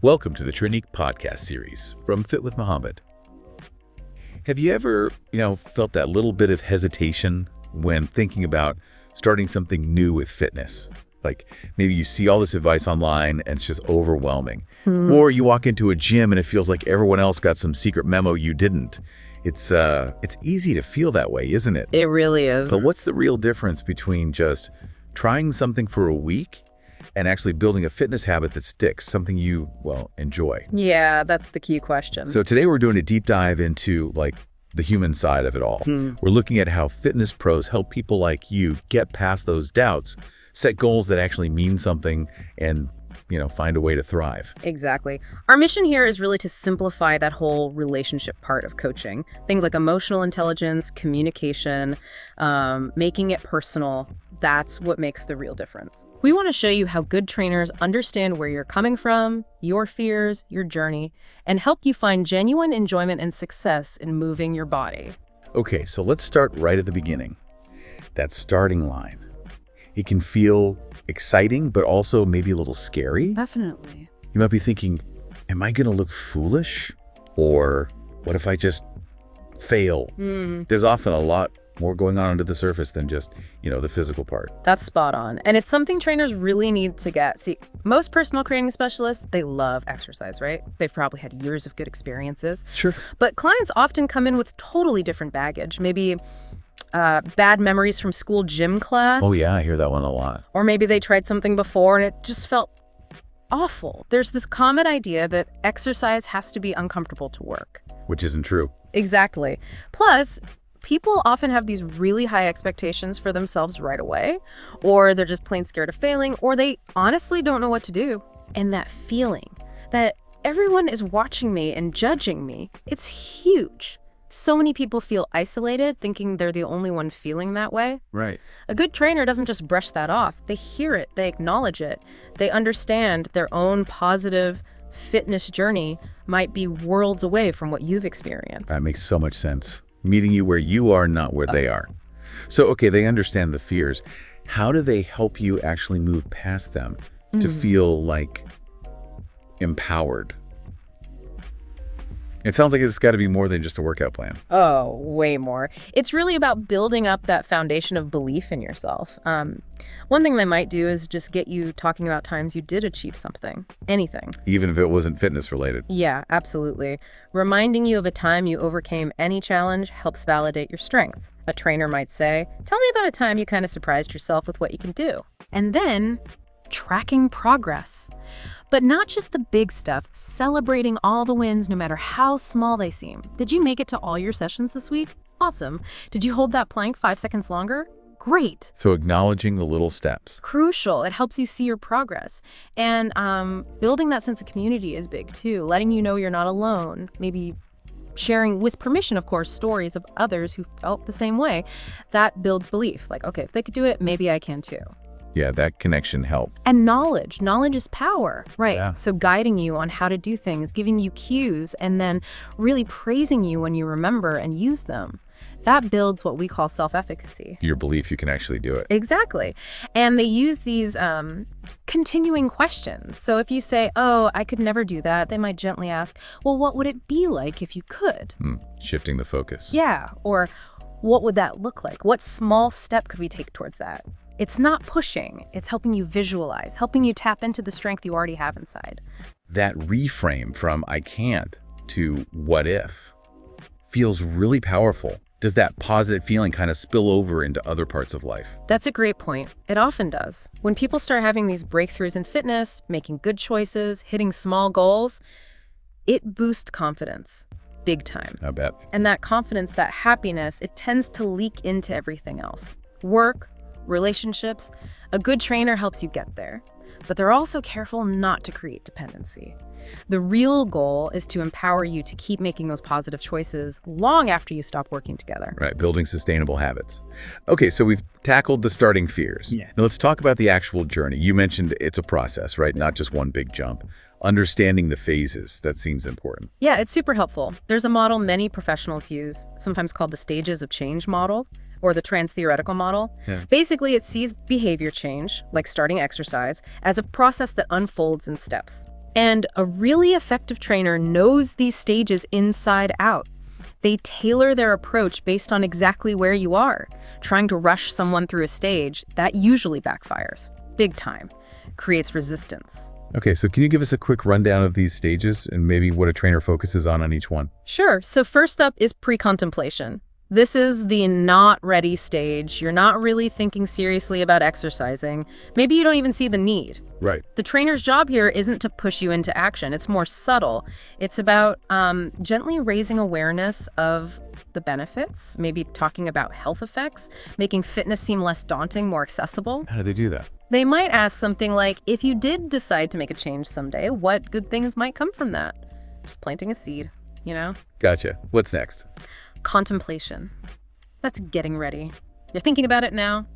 Welcome to the Trinique podcast series from Fit with Muhammad. Have you ever, felt that little bit of hesitation when thinking about starting something new with fitness? Like maybe you see all this advice online and it's just overwhelming. Or you walk into a gym and it feels like everyone else got some secret memo you didn't. It's easy to feel that way, isn't it? It really is. But what's the real difference between just trying something for a week and actually building a fitness habit that sticks, something you, enjoy? Yeah, that's the key question. So today we're doing a deep dive into the human side of it all. We're looking at how fitness pros help people like you get past those doubts, set goals that actually mean something, and find a way to thrive. Exactly. Our mission here is really to simplify that whole relationship part of coaching. Things like emotional intelligence, communication, making it personal. That's what makes the real difference. We want to show you how good trainers understand where you're coming from, your fears, your journey, and help you find genuine enjoyment and success in moving your body. Okay, so let's start right at the beginning. That starting line. It can feel exciting, but also maybe a little scary. Definitely. You might be thinking, am I going to look foolish? Or what if I just fail? There's often a lot more going on under the surface than just, the physical part. That's spot on. And it's something trainers really need to get. See, most personal training specialists, they love exercise, right? They've probably had years of good experiences. Sure. But clients often come in with totally different baggage. Maybe bad memories from school gym class. Oh yeah, I hear that one a lot. Or maybe they tried something before and it just felt awful. There's this common idea that exercise has to be uncomfortable to work. Which isn't true. Exactly. Plus, people often have these really high expectations for themselves right away, or they're just plain scared of failing, or they honestly don't know what to do. And that feeling that everyone is watching me and judging me, it's huge. So many people feel isolated, thinking they're the only one feeling that way. Right. A good trainer doesn't just brush that off. They hear it, they acknowledge it, they understand their own positive fitness journey might be worlds away from what you've experienced. That makes so much sense. Meeting you where you are, not where they are. So, okay, they understand the fears. How do they help you actually move past them to feel empowered? It sounds like it's got to be more than just a workout plan. Oh, way more. It's really about building up that foundation of belief in yourself. One thing they might do is just get you talking about times you did achieve something, anything. Even if it wasn't fitness related. Yeah, absolutely. Reminding you of a time you overcame any challenge helps validate your strength. A trainer might say, tell me about a time you kind of surprised yourself with what you can do. And then tracking progress. But not just the big stuff, celebrating all the wins no matter how small they seem. Did you make it to all your sessions this week? Awesome. Did you hold that plank 5 seconds longer? Great. So acknowledging the little steps. Crucial. It helps you see your progress. And building that sense of community is big too. Letting you know you're not alone. Maybe sharing, with permission, of course, stories of others who felt the same way. That builds belief. Like, okay, if they could do it, maybe I can too. Yeah, that connection helped. And knowledge. Knowledge is power, right? Yeah. So guiding you on how to do things, giving you cues, and then really praising you when you remember and use them. That builds what we call self-efficacy. Your belief you can actually do it. Exactly. And they use these continuing questions. So if you say, oh, I could never do that, they might gently ask, well, what would it be like if you could? Shifting the focus. Yeah. Or what would that look like? What small step could we take towards that? It's not pushing. It's helping you visualize, helping you tap into the strength you already have inside. That reframe from I can't to what if feels really powerful. Does that positive feeling kind of spill over into other parts of life? That's a great point. It often does. When people start having these breakthroughs in fitness, making good choices, hitting small goals, it boosts confidence. Big time. I bet. And that confidence, that happiness, it tends to leak into everything else. Work, relationships. A good trainer helps you get there. But they're also careful not to create dependency. The real goal is to empower you to keep making those positive choices long after you stop working together. Right, building sustainable habits. Okay, so we've tackled the starting fears. Yeah. Now let's talk about the actual journey. You mentioned it's a process, right? Not just one big jump. Understanding the phases, that seems important. Yeah, it's super helpful. There's a model many professionals use, sometimes called the stages of change model, or the trans-theoretical model. Yeah. Basically, it sees behavior change, like starting exercise, as a process that unfolds in steps. And a really effective trainer knows these stages inside out. They tailor their approach based on exactly where you are. Trying to rush someone through a stage, that usually backfires. Big time. Creates resistance. Okay, so can you give us a quick rundown of these stages and maybe what a trainer focuses on each one? Sure. So first up is pre-contemplation. This is the not ready stage. You're not really thinking seriously about exercising. Maybe you don't even see the need. Right. The trainer's job here isn't to push you into action. It's more subtle. It's about gently raising awareness of the benefits, maybe talking about health effects, making fitness seem less daunting, more accessible. How do they do that? They might ask something like, if you did decide to make a change someday, what good things might come from that? Just planting a seed, you know? Gotcha. What's next? Contemplation. That's getting ready. You're thinking about it now,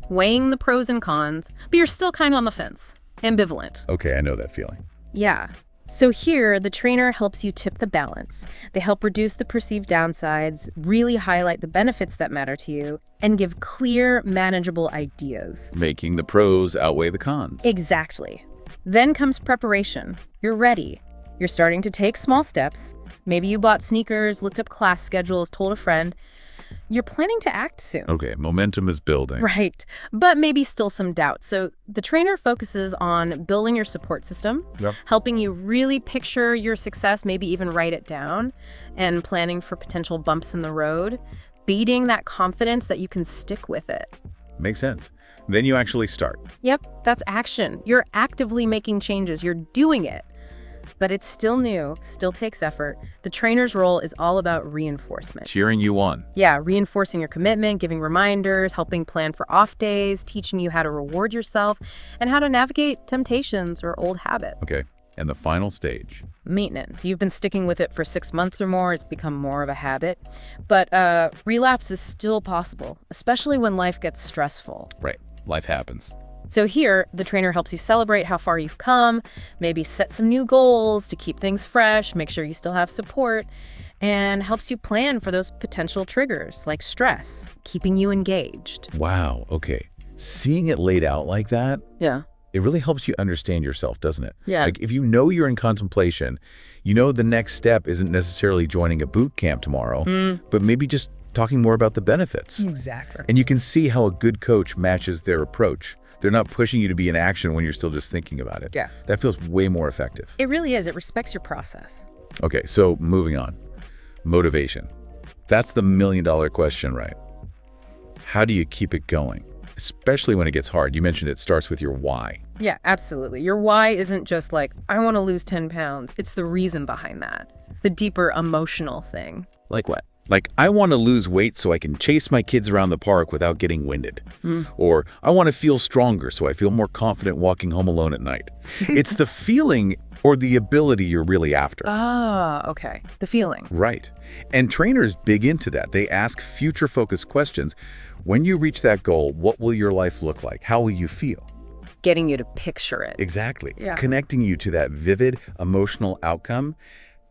weighing the pros and cons, but you're still kind of on the fence. Ambivalent. Okay, I know that feeling. Yeah. So here, the trainer helps you tip the balance. They help reduce the perceived downsides, really highlight the benefits that matter to you, and give clear, manageable ideas. Making the pros outweigh the cons. Exactly. Then comes preparation. You're ready. You're starting to take small steps. Maybe you bought sneakers, looked up class schedules, told a friend. You're planning to act soon. Okay, momentum is building. Right, but maybe still some doubt. So the trainer focuses on building your support system, helping you really picture your success, maybe even write it down, and planning for potential bumps in the road, beating that confidence that you can stick with it. Makes sense. Then you actually start. Yep, that's action. You're actively making changes. You're doing it. But it's still new, still takes effort. The trainer's role is all about reinforcement. Cheering you on. Yeah, reinforcing your commitment, giving reminders, helping plan for off days, teaching you how to reward yourself, and how to navigate temptations or old habits. Okay, and the final stage. Maintenance. You've been sticking with it for 6 months or more. It's become more of a habit. But relapse is still possible, especially when life gets stressful. Right, life happens. So here, the trainer helps you celebrate how far you've come, maybe set some new goals to keep things fresh, make sure you still have support, and helps you plan for those potential triggers like stress, keeping you engaged. Wow, okay. Seeing it laid out like that, Yeah. it really helps you understand yourself, doesn't it? Yeah. Like if you know you're in contemplation, you know the next step isn't necessarily joining a boot camp tomorrow, but maybe just talking more about the benefits. Exactly. And you can see how a good coach matches their approach. They're not pushing you to be in action when you're still just thinking about it. Yeah. That feels way more effective. It really is. It respects your process. Okay, so moving on. Motivation. That's the million-dollar question, right? How do you keep it going? Especially when it gets hard. You mentioned it starts with your why. Yeah, absolutely. Your why isn't just like, I want to lose 10 pounds. It's the reason behind that. The deeper emotional thing. Like what? Like, I want to lose weight so I can chase my kids around the park without getting winded. Or I want to feel stronger so I feel more confident walking home alone at night. It's the feeling or the ability you're really after. Ah, okay. The feeling. Right. And trainers dig into that. They ask future-focused questions. When you reach that goal, what will your life look like? How will you feel? Getting you to picture it. Exactly. Yeah. Connecting you to that vivid emotional outcome.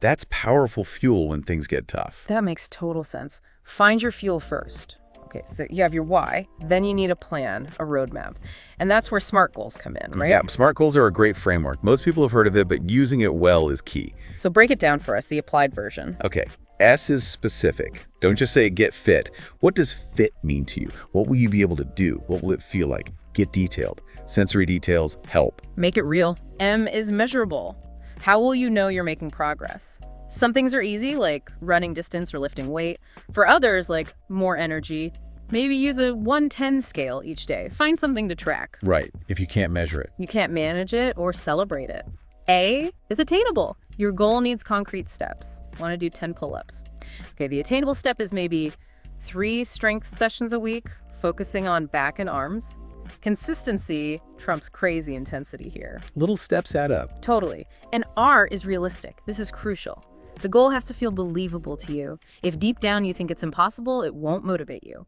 That's powerful fuel when things get tough. That makes total sense. Find your fuel first. Okay, so you have your why, then you need a plan, a roadmap. And that's where SMART goals come in, right? Yeah, SMART goals are a great framework. Most people have heard of it, but using it well is key. So break it down for us, the applied version. Okay, S is specific. Don't just say get fit. What does fit mean to you? What will you be able to do? What will it feel like? Get detailed. Sensory details help. Make it real. M is measurable. How will you know you're making progress? Some things are easy, like running distance or lifting weight. For others, like more energy, maybe use a 1-10 scale each day. Find something to track. Right, if you can't measure it. You can't manage it or celebrate it. A is attainable. Your goal needs concrete steps. Want to do 10 pull-ups. Okay, the attainable step is maybe 3 strength sessions a week, focusing on back and arms. Consistency trumps crazy intensity here. Little steps add up. Totally. And R is realistic. This is crucial. The goal has to feel believable to you. If deep down you think it's impossible, it won't motivate you.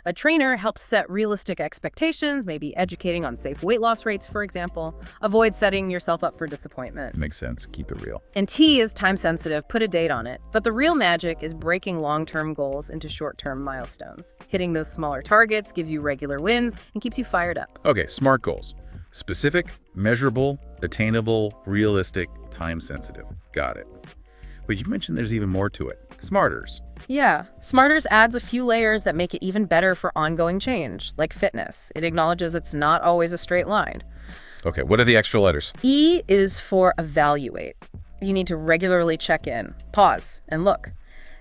A trainer helps set realistic expectations, maybe educating on safe weight loss rates, for example. Avoid setting yourself up for disappointment. Makes sense. Keep it real. And T is time sensitive, put a date on it. But the real magic is breaking long-term goals into short-term milestones. Hitting those smaller targets gives you regular wins and keeps you fired up. Okay, SMART goals. Specific, measurable, attainable, realistic, time sensitive. Got it. But you mentioned there's even more to it. Smarters. Yeah, Smarters adds a few layers that make it even better for ongoing change, like fitness. It acknowledges it's not always a straight line. Okay, what are the extra letters? E is for evaluate. You need to regularly check in, pause, and look.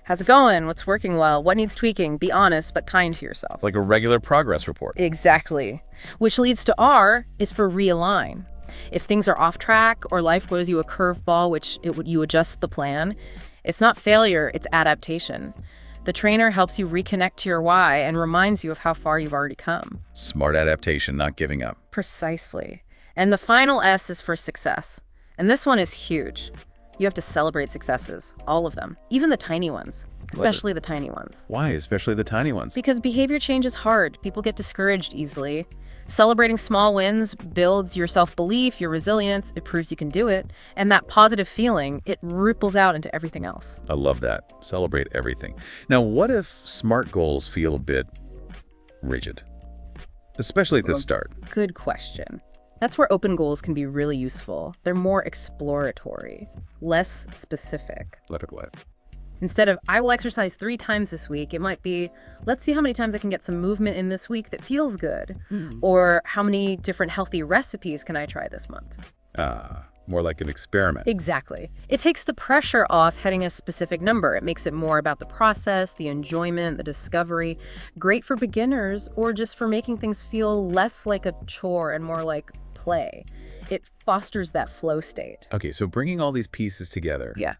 How's it going? What's working well? What needs tweaking? Be honest, but kind to yourself. Like a regular progress report. Exactly. Which leads to R is for realign. If things are off track or life throws you a curveball, you adjust the plan. It's not failure, it's adaptation. The trainer helps you reconnect to your why and reminds you of how far you've already come. Smart adaptation, not giving up. Precisely. And the final S is for success. And this one is huge. You have to celebrate successes, all of them, even the tiny ones, especially the tiny ones. Why, especially the tiny ones? Because behavior change is hard. People get discouraged easily. Celebrating small wins builds your self-belief, your resilience, it proves you can do it, and that positive feeling, it ripples out into everything else. I love that. Celebrate everything. Now, what if SMART goals feel a bit rigid? Especially at the start. Good question. That's where open goals can be really useful. They're more exploratory, less specific. Let it what? Instead of, I will exercise 3 times this week, it might be, let's see how many times I can get some movement in this week that feels good. Or how many different healthy recipes can I try this month? More like an experiment. Exactly. It takes the pressure off hitting a specific number. It makes it more about the process, the enjoyment, the discovery. Great for beginners or just for making things feel less like a chore and more like play. It fosters that flow state. Okay, so bringing all these pieces together. Yeah.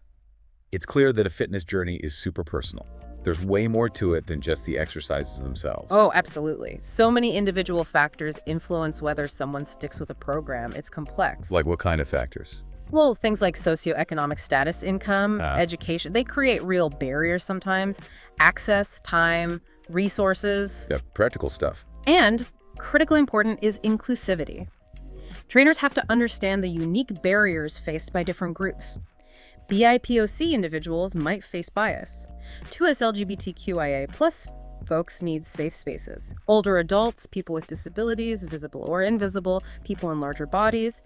It's clear that a fitness journey is super personal. There's way more to it than just the exercises themselves. Oh, absolutely. So many individual factors influence whether someone sticks with a program. It's complex. Like what kind of factors? Well, things like socioeconomic status, income, education, they create real barriers sometimes. Access, time, resources. Yeah, practical stuff. And critically important is inclusivity. Trainers have to understand the unique barriers faced by different groups. BIPOC individuals might face bias. 2S LGBTQIA+ folks need safe spaces. Older adults, people with disabilities, visible or invisible, people in larger bodies.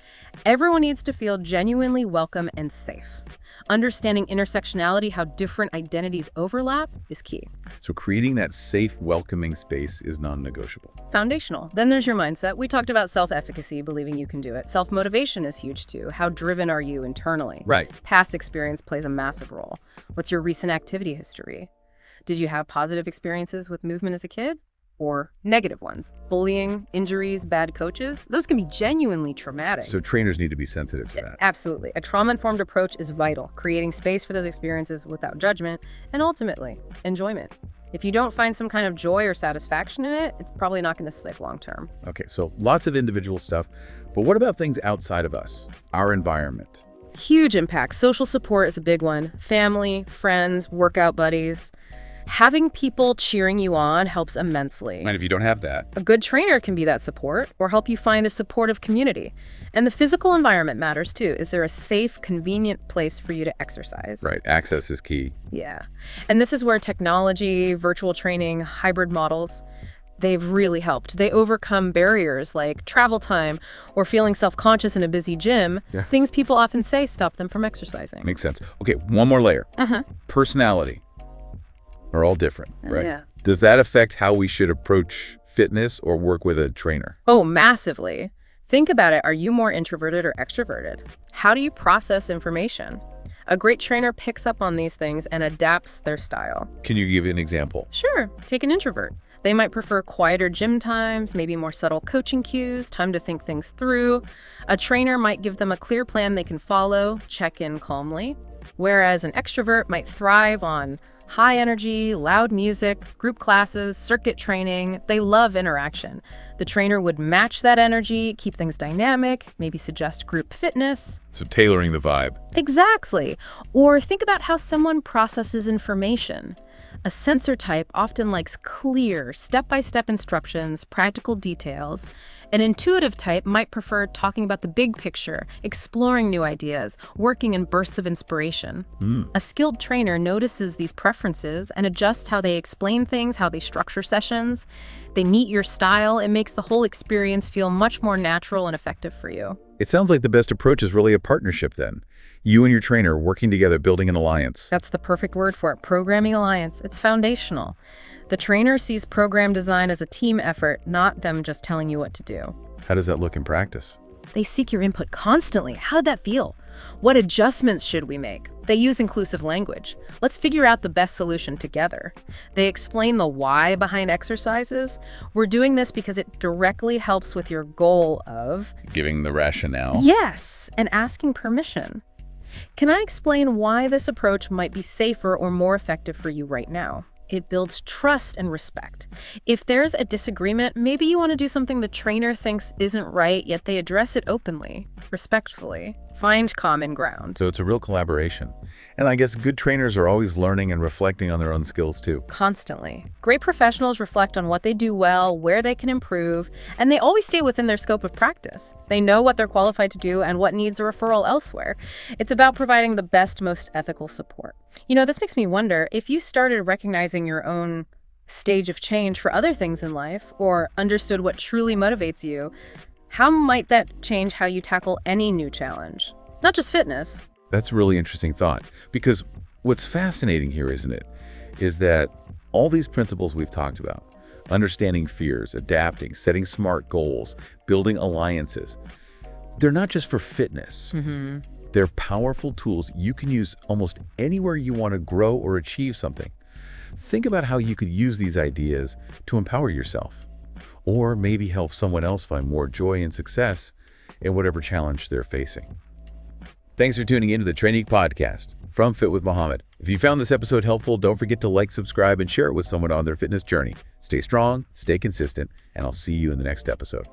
Everyone needs to feel genuinely welcome and safe. Understanding intersectionality, how different identities overlap, is key. So creating that safe, welcoming space is non-negotiable. Foundational. Then there's your mindset. We talked about self-efficacy, believing you can do it. Self-motivation is huge too. How driven are you internally? Right. Past experience plays a massive role. What's your recent activity history? Did you have positive experiences with movement as a kid? Or negative ones? Bullying, injuries, bad coaches? Those can be genuinely traumatic. So trainers need to be sensitive to that. Absolutely. A trauma-informed approach is vital, creating space for those experiences without judgment, and ultimately, enjoyment. If you don't find some kind of joy or satisfaction in it, it's probably not going to stick long-term. Okay, so lots of individual stuff, but what about things outside of us? Our environment? Huge impact. Social support is a big one. Family, friends, workout buddies. Having people cheering you on helps immensely. And if you don't have that? A good trainer can be that support or help you find a supportive community. And the physical environment matters too. Is there a safe, convenient place for you to exercise? Right, access is key. Yeah. And this is where technology, virtual training, hybrid models, they've really helped. They overcome barriers like travel time or feeling self-conscious in a busy gym. Yeah. Things people often say stop them from exercising. Makes sense. Okay, one more layer. Personality. Are all different, right? Yeah. Does that affect how we should approach fitness or work with a trainer? Oh, massively. Think about it. Are you more introverted or extroverted? How do you process information? A great trainer picks up on these things and adapts their style. Can you give an example? Sure. Take an introvert. They might prefer quieter gym times, maybe more subtle coaching cues, time to think things through. A trainer might give them a clear plan they can follow, check in calmly. Whereas an extrovert might thrive on high energy, loud music, group classes, circuit training. They love interaction. The trainer would match that energy, keep things dynamic, maybe suggest group fitness. So tailoring the vibe. Exactly. Or think about how someone processes information. A sensor type often likes clear, step-by-step instructions, practical details. An intuitive type might prefer talking about the big picture, exploring new ideas, working in bursts of inspiration. A skilled trainer notices these preferences and adjusts how they explain things, how they structure sessions. They meet your style. It makes the whole experience feel much more natural and effective for you. It sounds like the best approach is really a partnership then. You and your trainer working together, building an alliance. That's the perfect word for it. Programming alliance. It's foundational. The trainer sees program design as a team effort, not them just telling you what to do. How does that look in practice? They seek your input constantly. How'd that feel? What adjustments should we make? They use inclusive language. Let's figure out the best solution together. They explain the why behind exercises. We're doing this because it directly helps with your goal of Giving the rationale. yes, and asking permission. Can I explain why this approach might be safer or more effective for you right now? It builds trust and respect. If there's a disagreement, maybe you want to do something the trainer thinks isn't right, yet they address it openly, respectfully. Find common ground. So it's a real collaboration. And I guess good trainers are always learning and reflecting on their own skills too. Constantly. Great professionals reflect on what they do well, where they can improve, and they always stay within their scope of practice. They know what they're qualified to do and what needs a referral elsewhere. It's about providing the best, most ethical support. You know, this makes me wonder, if you started recognizing your own stage of change for other things in life, or understood what truly motivates you, how might that change how you tackle any new challenge? Not just fitness. That's a really interesting thought, because what's fascinating here, isn't it, is that all these principles we've talked about, understanding fears, adapting, setting smart goals, building alliances, they're not just for fitness. They're powerful tools you can use almost anywhere you want to grow or achieve something. Think about how you could use these ideas to empower yourself, or maybe help someone else find more joy and success in whatever challenge they're facing. Thanks for tuning into the Training Podcast from Fit with Mohammed. If you found this episode helpful, don't forget to like, subscribe, and share it with someone on their fitness journey. Stay strong, stay consistent, and I'll see you in the next episode.